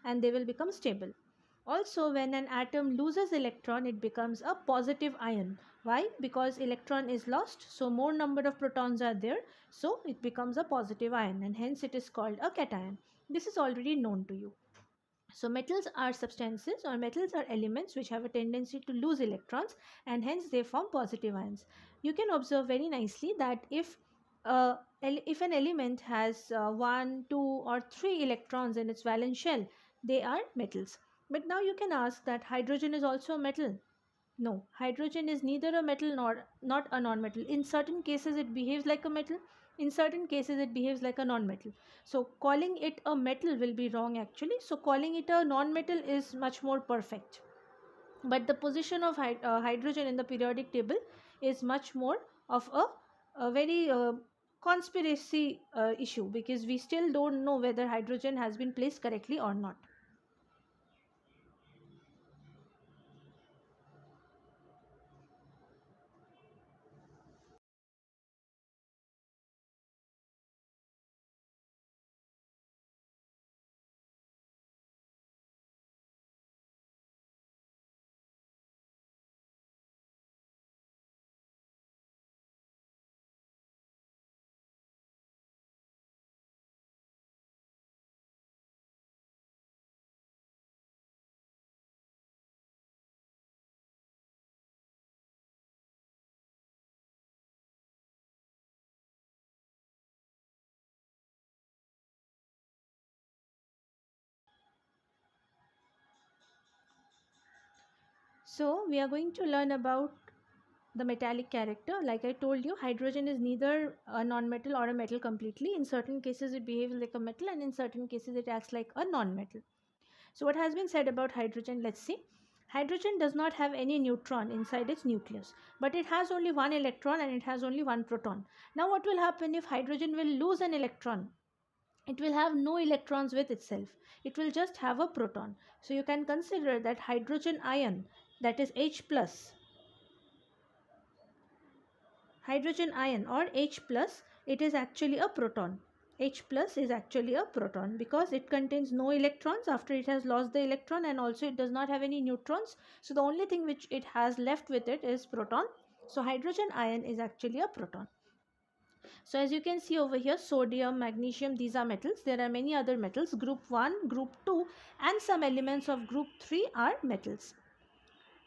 and they will become stable. Also, when an atom loses electron, it becomes a positive ion. Why? Because electron is lost, so more number of protons are there, so it becomes a positive ion, and hence it is called a cation. This is already known to you. So metals are substances, or metals are elements which have a tendency to lose electrons, and hence they form positive ions. You can observe very nicely that if an element has 1, 2 or 3 electrons in its valence shell, they are metals. But now you can ask that hydrogen is also a metal. No, hydrogen is neither a metal nor not a non-metal. In certain cases it behaves like a metal, in certain cases it behaves like a non-metal. So calling it a metal will be wrong actually. So calling it a non-metal is much more perfect. But the position of hydrogen in the periodic table is much more of a very conspiracy issue, because we still don't know whether hydrogen has been placed correctly or not. So we are going to learn about the metallic character. Like I told you, hydrogen is neither a non-metal or a metal completely. In certain cases it behaves like a metal, and in certain cases it acts like a non-metal. So what has been said about hydrogen? Let's see. Hydrogen does not have any neutron inside its nucleus, but it has only one electron and it has only one proton. Now what will happen if hydrogen will lose an electron? It will have no electrons with itself. It will just have a proton. So you can consider that hydrogen ion, that is H plus, hydrogen ion or H plus, it is actually a proton. H plus is actually a proton because it contains no electrons after it has lost the electron, and also it does not have any neutrons. So the only thing which it has left with it is proton. So hydrogen ion is actually a proton. So as you can see over here, sodium, magnesium, these are metals. There are many other metals. Group 1, group 2 and some elements of group 3 are metals.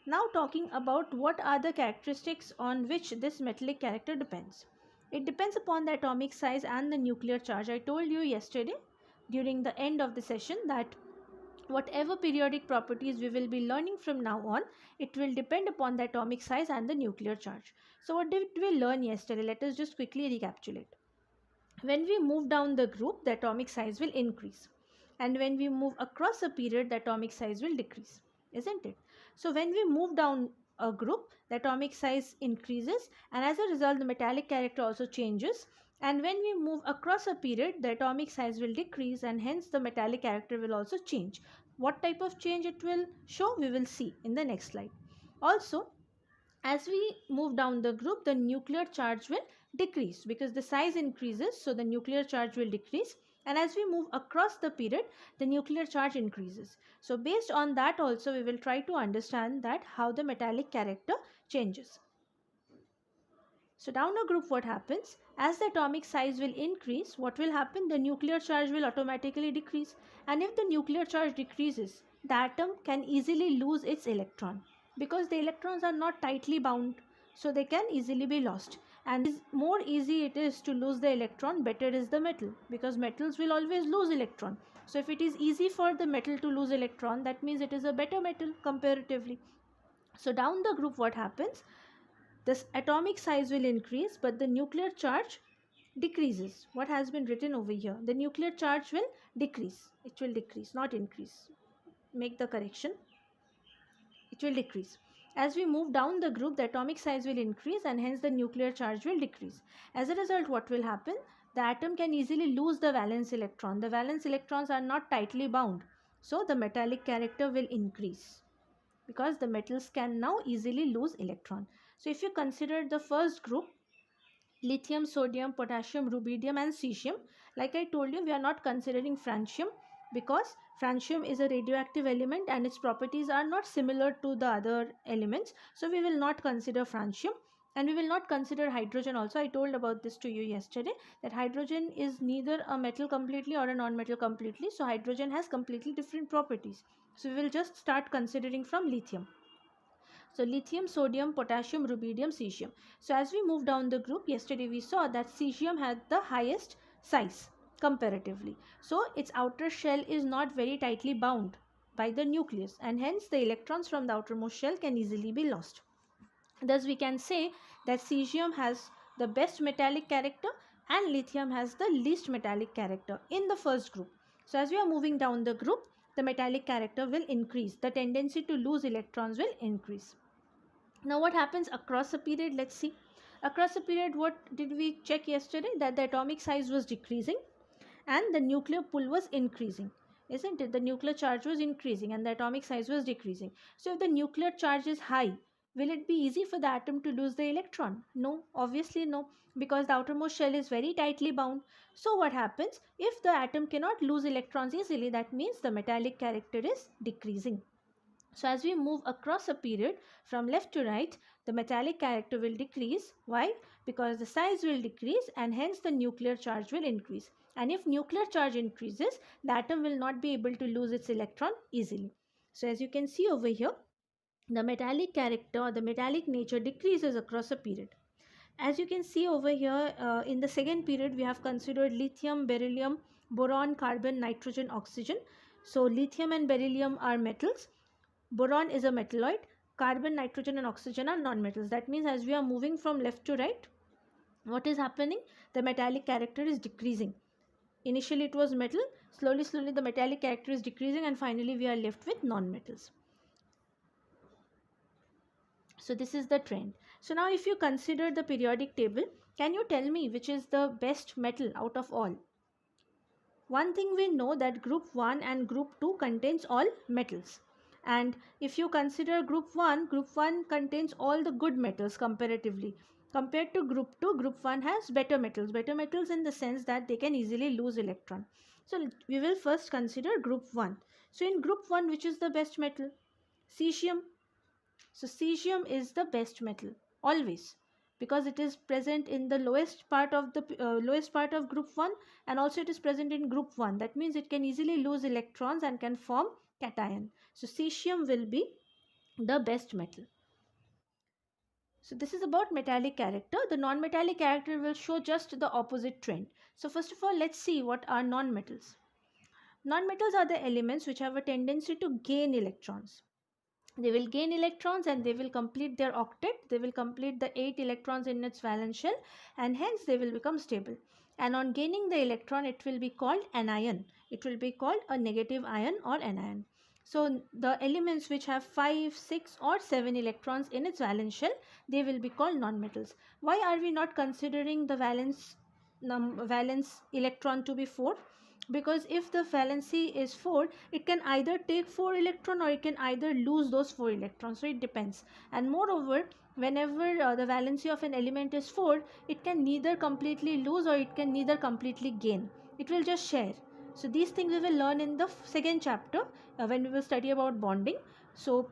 Now talking about what are the characteristics on which this metallic character depends. It depends upon the atomic size and the nuclear charge. I told you yesterday during the end of the session that whatever periodic properties we will be learning from now on, it will depend upon the atomic size and the nuclear charge. So what did we learn yesterday? Let us just quickly recapitulate. When we move down the group, the atomic size will increase. And when we move across a period, the atomic size will decrease, isn't it? So when we move down a group, the atomic size increases, and as a result, the metallic character also changes. And when we move across a period, the atomic size will decrease, and hence the metallic character will also change. What type of change it will show, we will see in the next slide. Also, as we move down the group, the nuclear charge will decrease because the size increases, so the nuclear charge will decrease. And as we move across the period, the nuclear charge increases. So based on that also, we will try to understand that how the metallic character changes. So down a group, what happens? As the atomic size will increase, what will happen? The nuclear charge will automatically decrease. And if the nuclear charge decreases, the atom can easily lose its electron because the electrons are not tightly bound, so they can easily be lost. And more easy it is to lose the electron, better is the metal, because metals will always lose electron. So if it is easy for the metal to lose electron, that means it is a better metal comparatively. So down the group, what happens? This atomic size will increase, but the nuclear charge decreases. What has been written over here? The nuclear charge will decrease. It will decrease, not increase. Make the correction. It will decrease. As we move down the group, the atomic size will increase, and hence the nuclear charge will decrease. As a result, what will happen? The atom can easily lose the valence electron. The valence electrons are not tightly bound, so the metallic character will increase because the metals can now easily lose electron. So if you consider the first group, lithium, sodium, potassium, rubidium and cesium, like I told you, we are not considering francium because Francium is a radioactive element and its properties are not similar to the other elements. So we will not consider francium, and we will not consider hydrogen also. I told about this to you yesterday, that hydrogen is neither a metal completely or a non-metal completely. So hydrogen has completely different properties. So we will just start considering from lithium. So lithium, sodium, potassium, rubidium, cesium. So as we move down the group, yesterday we saw that cesium had the highest size comparatively. So its outer shell is not very tightly bound by the nucleus, and hence the electrons from the outermost shell can easily be lost. Thus we can say that cesium has the best metallic character and lithium has the least metallic character in the first group. So as we are moving down the group, the metallic character will increase. The tendency to lose electrons will increase. Now what happens across a period? Let's see. Across a period, what did we check yesterday? That the atomic size was decreasing and the nuclear pull was increasing. Isn't it? The nuclear charge was increasing and the atomic size was decreasing. So if the nuclear charge is high, will it be easy for the atom to lose the electron? No, obviously no, because the outermost shell is very tightly bound. So what happens? If the atom cannot lose electrons easily, that means the metallic character is decreasing. So as we move across a period from left to right, the metallic character will decrease. Why? Because the size will decrease and hence the nuclear charge will increase. And if nuclear charge increases, the atom will not be able to lose its electron easily. So as you can see over here, the metallic character or the metallic nature decreases across a period. As you can see over here, in the second period, we have considered lithium, beryllium, boron, carbon, nitrogen, oxygen. So lithium and beryllium are metals. Boron is a metalloid. Carbon, nitrogen and oxygen are non-metals. That means as we are moving from left to right, what is happening? The metallic character is decreasing. Initially it was metal, slowly the metallic character is decreasing and finally we are left with non-metals. So this is the trend. So now if you consider the periodic table, can you tell me which is the best metal out of all? One thing we know that group 1 and group 2 contains all metals. And if you consider group 1 contains all the good metals comparatively. Compared to group 2, group 1 has better metals. Better metals in the sense that they can easily lose electron. So we will first consider group 1. So in group 1, which is the best metal? Cesium. So cesium is the best metal always, because it is present in the lowest part of group 1 and also it is present in group 1. That means it can easily lose electrons and can form cation. So cesium will be the best metal. So this is about metallic character. The non-metallic character will show just the opposite trend. So first of all, let's see what are non-metals. Non-metals are the elements which have a tendency to gain electrons. They will gain electrons and they will complete their octet. They will complete the 8 electrons in its valence shell and hence they will become stable. And on gaining the electron, it will be called anion. It will be called a negative ion or anion. So the elements which have 5, 6 or 7 electrons in its valence shell, they will be called nonmetals. Why are we not considering the valence electron to be 4? Because if the valency is 4, it can either take 4 electron or it can either lose those 4 electrons. So it depends. And moreover, whenever the valency of an element is 4, it can neither completely lose or it can neither completely gain. It will just share. So these things we will learn in the second chapter when we will study about bonding. So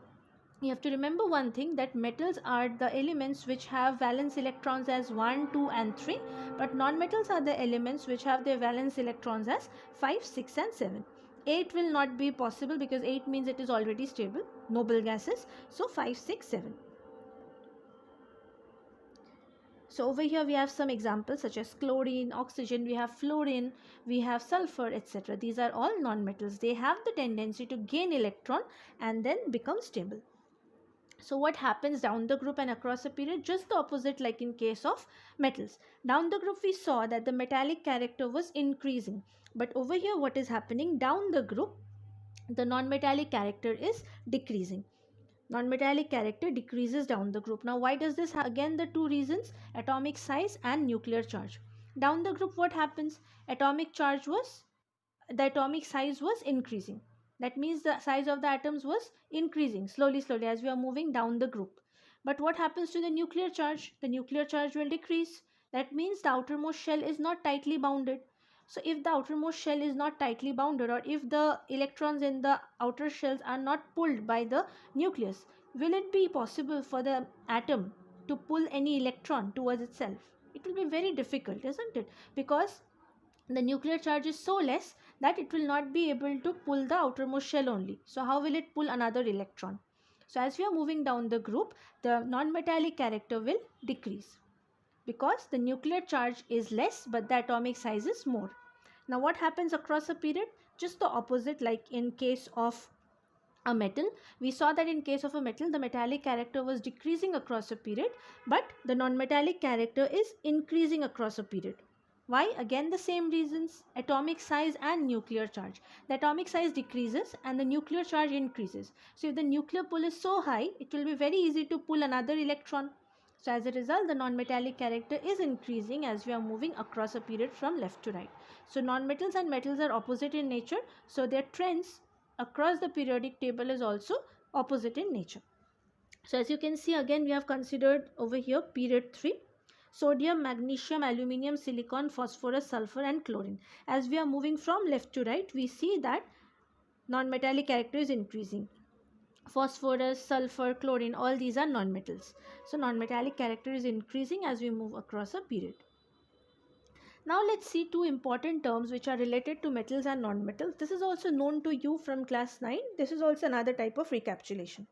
you have to remember one thing, that metals are the elements which have valence electrons as 1, 2 and 3, but non-metals are the elements which have their valence electrons as 5, 6 and 7. 8 will not be possible because 8 means it is already stable, noble gases. So 5, 6, 7. So over here we have some examples such as chlorine, oxygen, we have fluorine, we have sulfur, etc. These are all non-metals. They have the tendency to gain electron and then become stable. So what happens down the group and across a period? Just the opposite, like in case of metals. Down the group we saw that the metallic character was increasing. But over here what is happening? Down the group, the non-metallic character is decreasing. Non-metallic character decreases down the group. Now why does this happen? Again, the two reasons, atomic size and nuclear charge. Down the group what happens? The atomic size was increasing. That means the size of the atoms was increasing slowly as we are moving down the group. But what happens to the nuclear charge? The nuclear charge will decrease. That means the outermost shell is not tightly bounded. So if the outermost shell is not tightly bounded, or if the electrons in the outer shells are not pulled by the nucleus, will it be possible for the atom to pull any electron towards itself? It will be very difficult, isn't it? Because the nuclear charge is so less that it will not be able to pull the outermost shell only. So how will it pull another electron? So as we are moving down the group, the non-metallic character will decrease because the nuclear charge is less but the atomic size is more. Now what happens across a period? Just the opposite, like in case of a metal. We saw that in case of a metal, the metallic character was decreasing across a period, but the non-metallic character is increasing across a period. Why? Again the same reasons, atomic size and nuclear charge. The atomic size decreases and the nuclear charge increases. So if the nuclear pull is so high, it will be very easy to pull another electron. So as a result, the non-metallic character is increasing as we are moving across a period from left to right. So non-metals and metals are opposite in nature, so their trends across the periodic table is also opposite in nature. So as you can see, again we have considered over here period 3. Sodium, magnesium, aluminium, silicon, phosphorus, sulfur and chlorine. As we are moving from left to right, we see that non-metallic character is increasing. Phosphorus, sulfur, chlorine, all these are non-metals. So non-metallic character is increasing as we move across a period. Now let's see two important terms which are related to metals and non-metals. This is also known to you from class 9. This is also another type of recapitulation.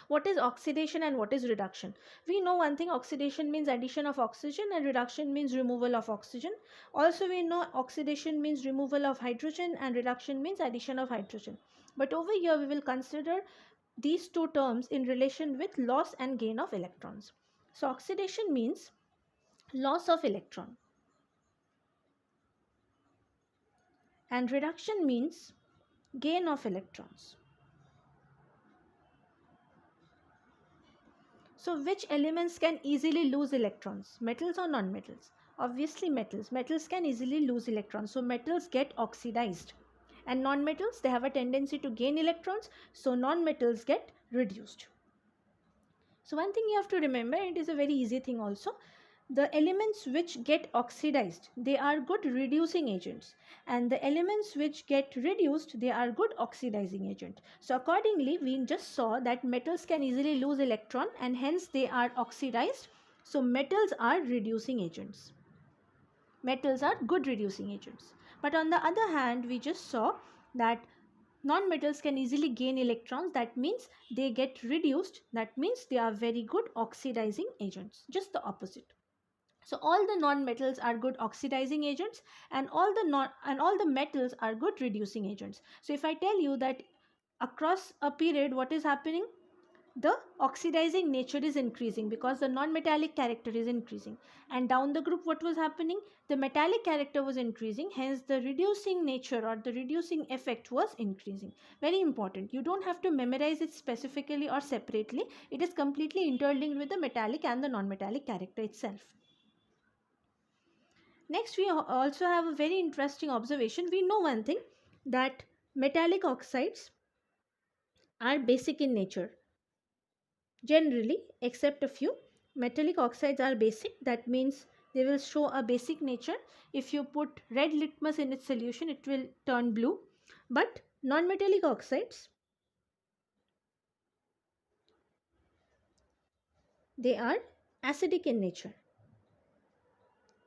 What is oxidation and what is reduction? We know one thing, oxidation means addition of oxygen and reduction means removal of oxygen. Also we know oxidation means removal of hydrogen and reduction means addition of hydrogen. But over here we will consider these two terms in relation with loss and gain of electrons. So oxidation means loss of electron and reduction means gain of electrons. So which elements can easily lose electrons, metals or non-metals? Obviously metals. Metals can easily lose electrons, so metals get oxidized. And non-metals, they have a tendency to gain electrons, so non-metals get reduced. So one thing you have to remember, it is a very easy thing also, the elements which get oxidized, they are good reducing agents, and the elements which get reduced, they are good oxidizing agents. So accordingly, we just saw that metals can easily lose electron and hence they are oxidized. So metals are reducing agents. Metals are good reducing agents. But on the other hand, we just saw that non-metals can easily gain electrons. That means they get reduced. That means they are very good oxidizing agents. Just the opposite. So all the non-metals are good oxidizing agents and all the metals are good reducing agents. So if I tell you that across a period what is happening, the oxidizing nature is increasing because the non-metallic character is increasing, and down the group what was happening, the metallic character was increasing, hence the reducing nature or the reducing effect was increasing. Very important, you don't have to memorize it specifically or separately, it is completely interlinked with the metallic and the non-metallic character itself. Next, we also have a very interesting observation. We know one thing, that metallic oxides are basic in nature. Generally, except a few, metallic oxides are basic. That means they will show a basic nature. If you put red litmus in its solution, it will turn blue. But non-metallic oxides, they are acidic in nature.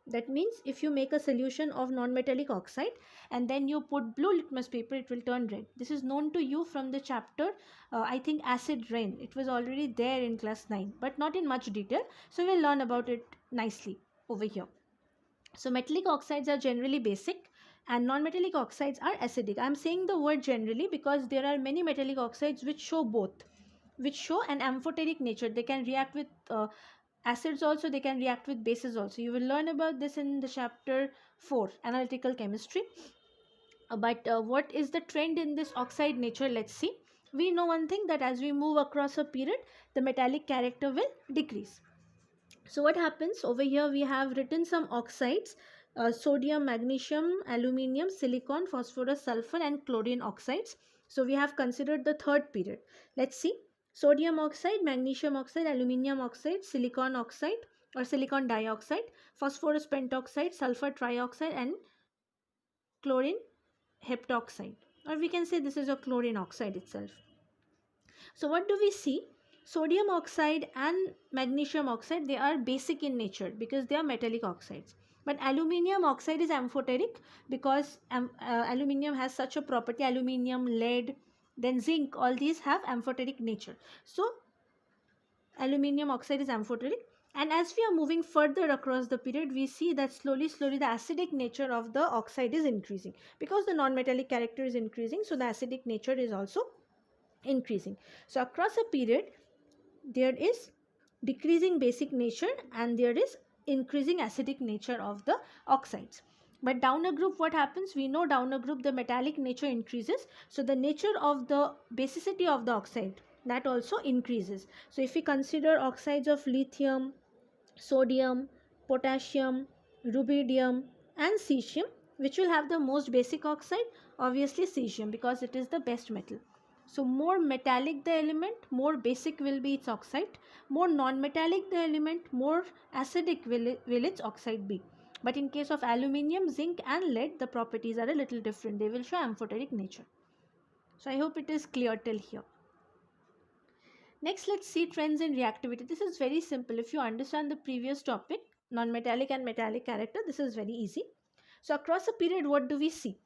That means if you make a solution of non-metallic oxide and then you put blue litmus paper, it will turn red. This is known to you from the chapter, I think acid rain. It was already there in class 9, but not in much detail. So we'll learn about it nicely over here. So metallic oxides are generally basic and non-metallic oxides are acidic. I am saying the word generally because there are many metallic oxides which show both, which show an amphoteric nature. They can react with acids also, they can react with bases also. You will learn about this in the chapter 4, analytical chemistry. But what is the trend in this oxide nature? Let's see. We know one thing, that as we move across a period, the metallic character will decrease. So what happens over here, we have written some oxides, sodium, magnesium, aluminium, silicon, phosphorus, sulfur and chlorine oxides. So we have considered the third period. Let's see. Sodium oxide, magnesium oxide, aluminium oxide, silicon oxide or silicon dioxide, phosphorus pentoxide, sulfur trioxide and chlorine heptoxide, or we can say this is a chlorine oxide itself. So what do we see? Sodium oxide and magnesium oxide, they are basic in nature because they are metallic oxides. But aluminium oxide is amphoteric because aluminium has such a property. Aluminium, lead, then zinc, all these have amphoteric nature. So aluminium oxide is amphoteric. And as we are moving further across the period, we see that slowly the acidic nature of the oxide is increasing because the non-metallic character is increasing. So the acidic nature is also increasing. So across a period, there is decreasing basic nature and there is increasing acidic nature of the oxides. But down a group, what happens? We know down a group the metallic nature increases, so the nature of the basicity of the oxide, that also increases. So if we consider oxides of lithium, sodium, potassium, rubidium and cesium, which will have the most basic oxide? Obviously cesium, because it is the best metal. So more metallic the element, more basic will be its oxide. More non-metallic the element, more acidic will its oxide be. But in case of aluminium, zinc and lead, the properties are a little different. They will show amphoteric nature. So I hope it is clear till here. Next, let's see trends in reactivity. This is very simple. If you understand the previous topic, non-metallic and metallic character, this is very easy. So across a period, what do we see?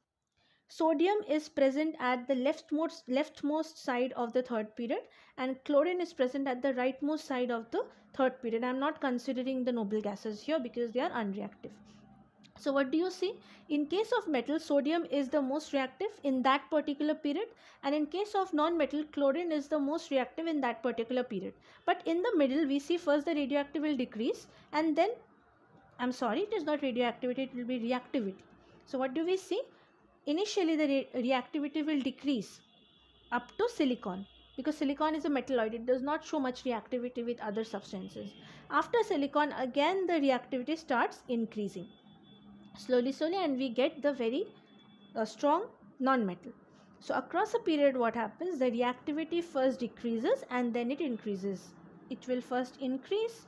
Sodium is present at the leftmost side of the third period, and chlorine is present at the rightmost side of the third period. I am not considering the noble gases here because they are unreactive. So what do you see? In case of metal, sodium is the most reactive in that particular period, and in case of non-metal, chlorine is the most reactive in that particular period. But in the middle, we see first the radioactivity will decrease, and then, I'm sorry, it is not radioactivity, it will be reactivity. So what do we see? Initially the reactivity will decrease up to silicon, because silicon is a metalloid, it does not show much reactivity with other substances. After silicon, again the reactivity starts increasing slowly, and we get the very strong non-metal. So across a period, what happens? The reactivity first decreases and then it increases. It will first decrease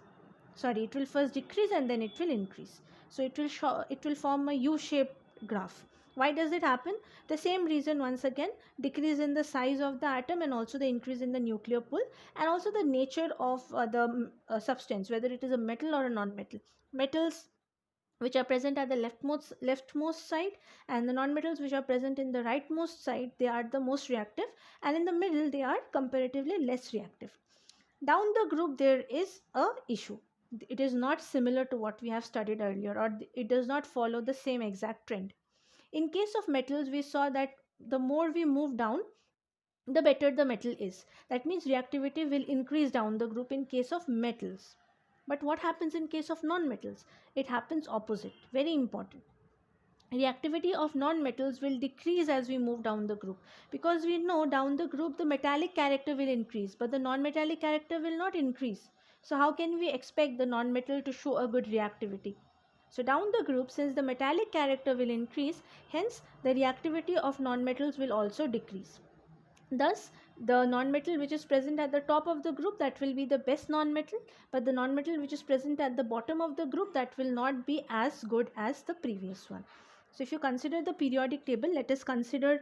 and then it will increase. So it will form a U-shaped graph. Why does it happen? The same reason, once again, decrease in the size of the atom and also the increase in the nuclear pull, and also the nature of the substance, whether it is a metal or a non-metal. Metals which are present at the leftmost side, and the non-metals which are present in the rightmost side, they are the most reactive, and in the middle they are comparatively less reactive. Down the group, there is a issue. It is not similar to what we have studied earlier, or it does not follow the same exact trend. In case of metals, we saw that the more we move down, the better the metal is. That means reactivity will increase down the group in case of metals. But what happens in case of non-metals? It happens opposite. Very important. Reactivity of non-metals will decrease as we move down the group, because we know down the group the metallic character will increase, but the non-metallic character will not increase. So how can we expect the non-metal to show a good reactivity? So down the group, since the metallic character will increase, hence the reactivity of non-metals will also decrease. Thus, the non-metal which is present at the top of the group, that will be the best non-metal, but the non-metal which is present at the bottom of the group, that will not be as good as the previous one. So if you consider the periodic table, let us consider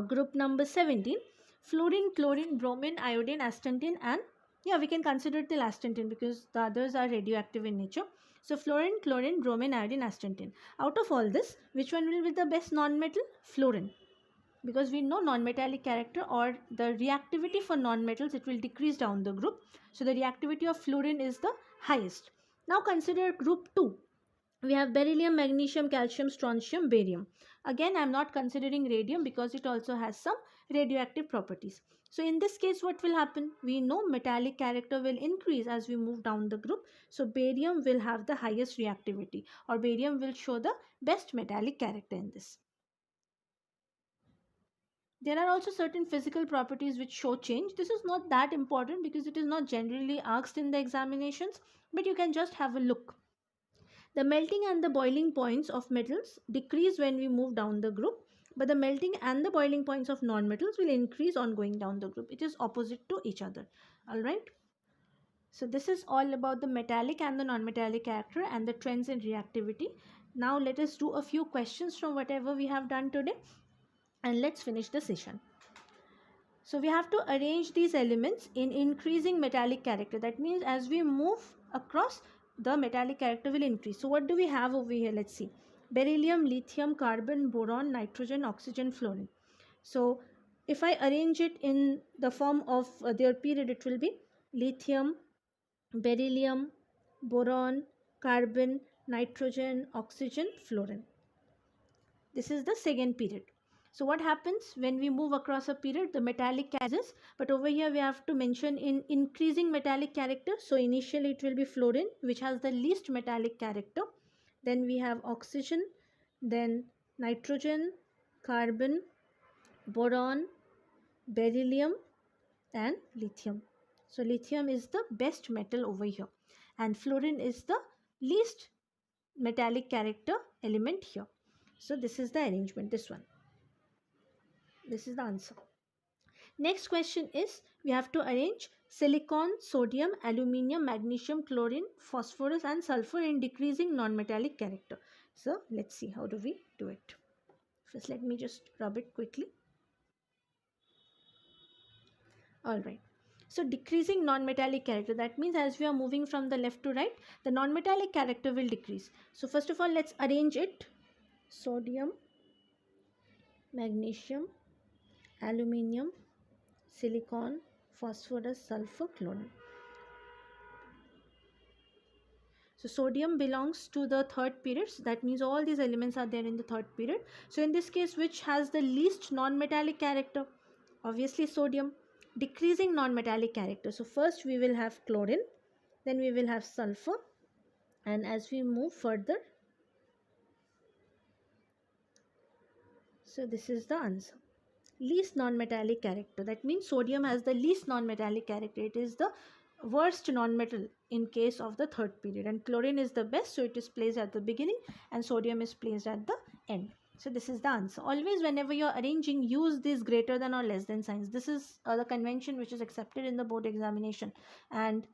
group number 17, fluorine, chlorine, bromine, iodine, astatine, and we can consider till astatine because the others are radioactive in nature. So fluorine, chlorine, bromine, iodine, astatine. Out of all this, which one will be the best non-metal? Fluorine. Because we know non-metallic character, or the reactivity for non-metals, it will decrease down the group. So the reactivity of fluorine is the highest. Now consider group 2. We have beryllium, magnesium, calcium, strontium, barium. Again, I am not considering radium because it also has some radioactive properties. So in this case, what will happen? We know metallic character will increase as we move down the group. So barium will have the highest reactivity, or barium will show the best metallic character in this. There are also certain physical properties which show change. This is not that important because it is not generally asked in the examinations, but you can just have a look. The melting and the boiling points of metals decrease when we move down the group, but the melting and the boiling points of non-metals will increase on going down the group. It is opposite to each other. Alright. So this is all about the metallic and the non-metallic character and the trends in reactivity. Now let us do a few questions from whatever we have done today, and let's finish the session. So we have to arrange these elements in increasing metallic character. That means as we move across, the metallic character will increase. So what do we have over here? Let's see. Beryllium, lithium, carbon, boron, nitrogen, oxygen, fluorine. So if I arrange it in the form of their period, it will be lithium, beryllium, boron, carbon, nitrogen, oxygen, fluorine. This is the second period. So what happens when we move across a period? The metallic characters, but over here we have to mention in increasing metallic character. So initially it will be fluorine, which has the least metallic character. Then we have oxygen, then nitrogen, carbon, boron, beryllium, and lithium. So lithium is the best metal over here, and fluorine is the least metallic character element here. So this is the arrangement, this one. This is the answer. Next question is, we have to arrange silicon, sodium, aluminium, magnesium, chlorine, phosphorus and sulfur in decreasing non-metallic character. So let's see how do we do it. First let me just rub it quickly. Alright. So decreasing non-metallic character, that means as we are moving from the left to right, the non-metallic character will decrease. So first of all, let's arrange it. Sodium, magnesium, aluminium, silicon, phosphorus, sulfur, chlorine. So sodium belongs to the third period. So that means all these elements are there in the third period. So in this case, which has the least non-metallic character? Obviously sodium. Decreasing non-metallic character. So first we will have chlorine, then we will have sulfur, and as we move further, so this is the answer. Least non-metallic character. That means sodium has the least non-metallic character. It is the worst non-metal in case of the third period, and chlorine is the best, so it is placed at the beginning and sodium is placed at the end. So this is the answer. Always whenever you are arranging, use this greater than or less than signs. This is the convention which is accepted in the board examination, and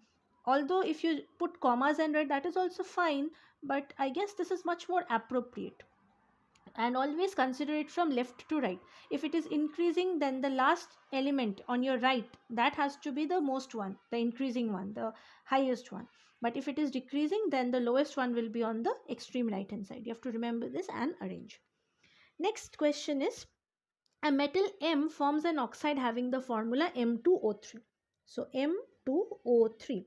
although if you put commas and write, that is also fine, but I guess this is much more appropriate. And always consider it from left to right. If it is increasing, then the last element on your right, that has to be the most one, the increasing one, the highest one. But if it is decreasing, then the lowest one will be on the extreme right hand side. You have to remember this and arrange. Next question is, a metal M forms an oxide having the formula M2O3. So M2O3.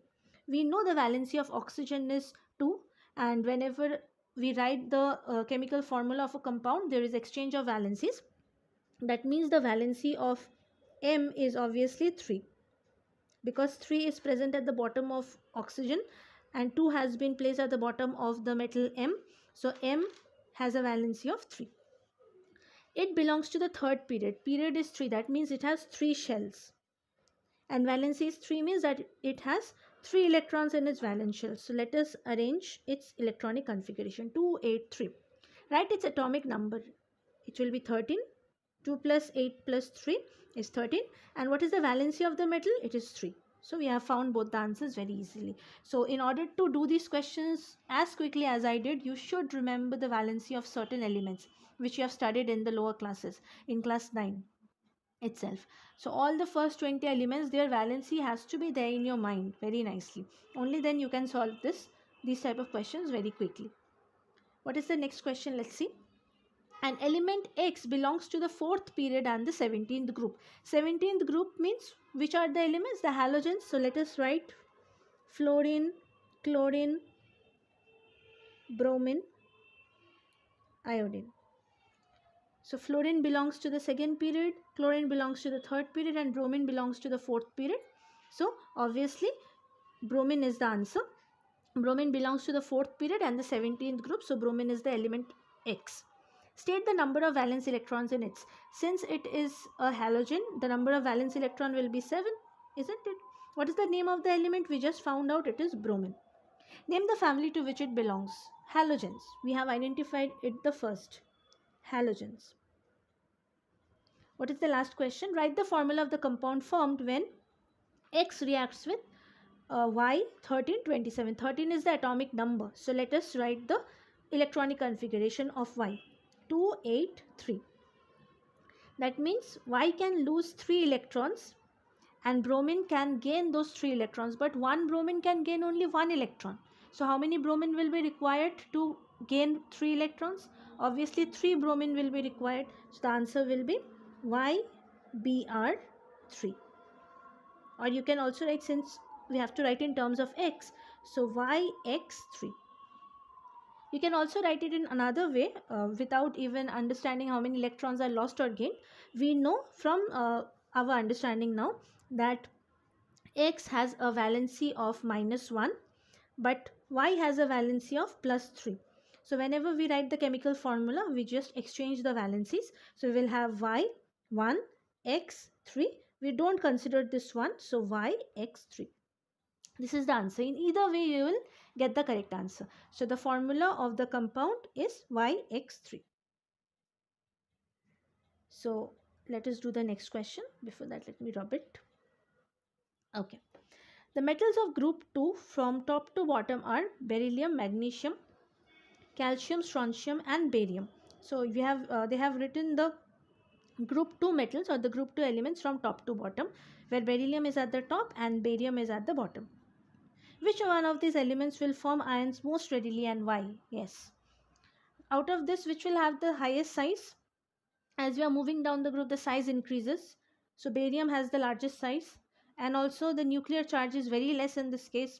We know the valency of oxygen is 2, and whenever we write the chemical formula of a compound, there is exchange of valencies. That means the valency of M is obviously 3, because 3 is present at the bottom of oxygen and 2 has been placed at the bottom of the metal M. So M has a valency of 3. It belongs to the third period. Period is 3. That means it has 3 shells. And valency is 3 means that it has 3 electrons in its valence shell. So let us arrange its electronic configuration. 283. Write its atomic number. It will be 13. 2 plus 8 plus 3 is 13. And what is the valency of the metal? It is 3. So we have found both the answers very easily. So in order to do these questions as quickly as I did, you should remember the valency of certain elements which you have studied in the lower classes, in class 9 itself. So all the first 20 elements, their valency has to be there in your mind very nicely. Only then you can solve these type of questions very quickly. What is the next question? Let's see. An element X belongs to the 4th period and the 17th group. 17th group means which are the elements? The halogens. So let us write fluorine, chlorine, bromine, iodine. So fluorine belongs to the 2nd period, chlorine belongs to the 3rd period, and bromine belongs to the 4th period. So obviously bromine is the answer. Bromine belongs to the 4th period and the 17th group. So bromine is the element X. State the number of valence electrons in it. Since it is a halogen, the number of valence electron will be 7, isn't it? What is the name of the element? We just found out it is bromine. Name the family to which it belongs. Halogens. We have identified it the first. Halogens. What is the last question? Write the formula of the compound formed when X reacts with Y 13, 27. 13 is the atomic number. So let us write the electronic configuration of Y, 2, 8, 3. That means Y can lose 3 electrons and bromine can gain those 3 electrons, but one bromine can gain only 1 electron. So how many bromine will be required to gain 3 electrons? Obviously 3 bromine will be required. So the answer will be YBr3. Or you can also write, since we have to write in terms of X, so YX3. You can also write it in another way without even understanding how many electrons are lost or gained. We know from our understanding now that X has a valency of -1, but Y has a valency of +3. So whenever we write the chemical formula, we just exchange the valencies. So we will have Y1, X3. We don't consider this one, so YX3. This is the answer. In either way, you will get the correct answer. So the formula of the compound is YX3. So let us do the next question. Before that, let me rub it. Okay. The metals of group 2 from top to bottom are beryllium, magnesium, calcium, strontium and barium. So we have they have written the group 2 metals or the group 2 elements from top to bottom, where beryllium is at the top and barium is at the bottom. Which one of these elements will form ions most readily and why? Yes. Out of this, which will have the highest size? As we are moving down the group, the size increases. So barium has the largest size, and also the nuclear charge is very less in this case.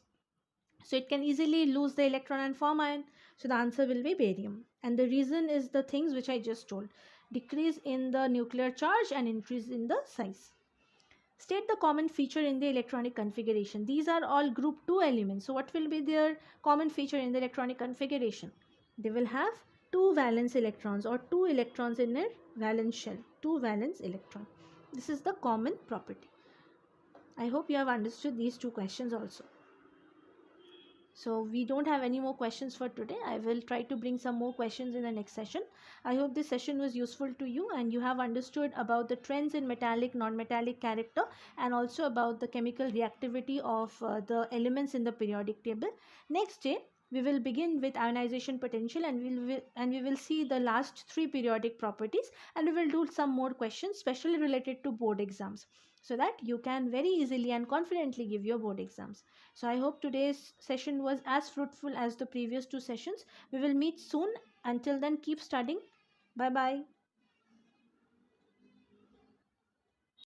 So it can easily lose the electron and form ion. So the answer will be barium. And the reason is the things which I just told. Decrease in the nuclear charge and increase in the size. State the common feature in the electronic configuration. These are all group 2 elements. So what will be their common feature in the electronic configuration? They will have 2 valence electrons or 2 electrons in their valence shell. 2 valence electron. This is the common property. I hope you have understood these 2 questions also. So we don't have any more questions for today. I will try to bring some more questions in the next session. I hope this session was useful to you and you have understood about the trends in metallic, non-metallic character and also about the chemical reactivity of the elements in the periodic table. Next day, we will begin with ionization potential and we will see the last 3 periodic properties, and we will do some more questions specially related to board exams, so that you can very easily and confidently give your board exams. So I hope today's session was as fruitful as the previous 2 sessions. We will meet soon. Until then, keep studying. Bye bye.